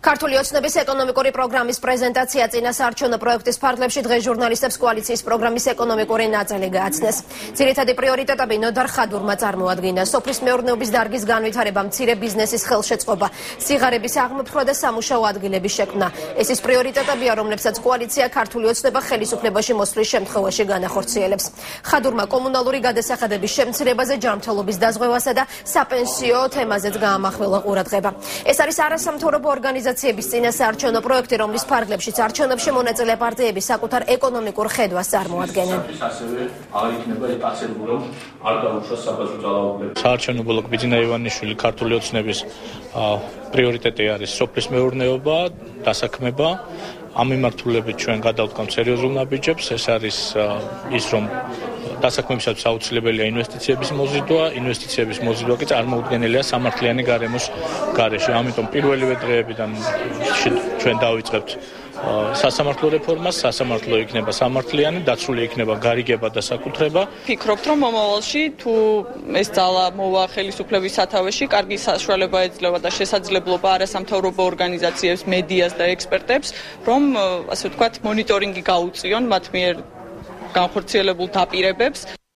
ქართული ოცნების ეკონომიკური პროგრამის პრეზენტაცია წინასაარჩევნო პროექტის ფარგლებში დღეს ჟურნალისტებს კოალიციის პროგრამის ეკონომიკური ნაწილი გააცნეს. ძირითადი პრიორიტეტები ნოდარ ხადურმა წარმოადგინა. სოფლის მეურნეობის დარგის განვითარება, მცირე ბიზნესის ხელშეწყობა, სიღარიბის აღმოფხვრა და სამუშაო ადგილების შექმნა. ეს ის პრიორიტეტებია, რომლებსაც კოალიცია ქართული ოცნება ხელისუფლებაში მოსვლის შემთხვევაში განახორციელებს. ხადურმა კომუნალური გადასახადების შემცირებაზე, ჯანმრთელობის დაზღვევასა და საპენსიო თემაზეც გაამახვილა ყურადღება. ეს არის არასამთავრობო ორგანიზაციების წინასაარჩევნო პროექტი, რომლის ფარგლებშიც არჩევნებში მონაწილე პარტიები საკუთარ ეკონომიკურ ხედვას წარმოადგენენ. საარჩევნო ბლოკ ბიძინა ივანიშვილი ქართული ოცნების პრიორიტეტი არის სოფლის მეურნეობა, დასაქმება. ამ მიმართულებით ჩვენ გადავდგამთ სერიოზულ ნაბიჯებს. ეს არის ის, რომ დასაქმებისათვის აუცილებელია ინვესტიციების მოზიდვა, ინვესტიციების მოზიდვა კი წარმოუდგენელია სამართლიანი გარემოს გარეშე. ამიტომ პირველივე დღეებიდან ჩვენ დავიწყებთ სასამართლო რეფორმას, სასამართლო იქნება სამართლიანი, დაცული იქნება გარიგება და საკუთრება. ვფიქრობთ, რომ მომავალში თუ ეს ძალა მოვა ხელისუფლების სათავეში, კარგი საშუალება ეძლევა და შესაძლებლობა არასამთავრობო ორგანიზაციებს, მედიას და ექსპერტებს, რომ ასე ვთქვათ, მონიტორინგი გაუწიონ მათ მიერ განხორციელებულ დაპირებებს.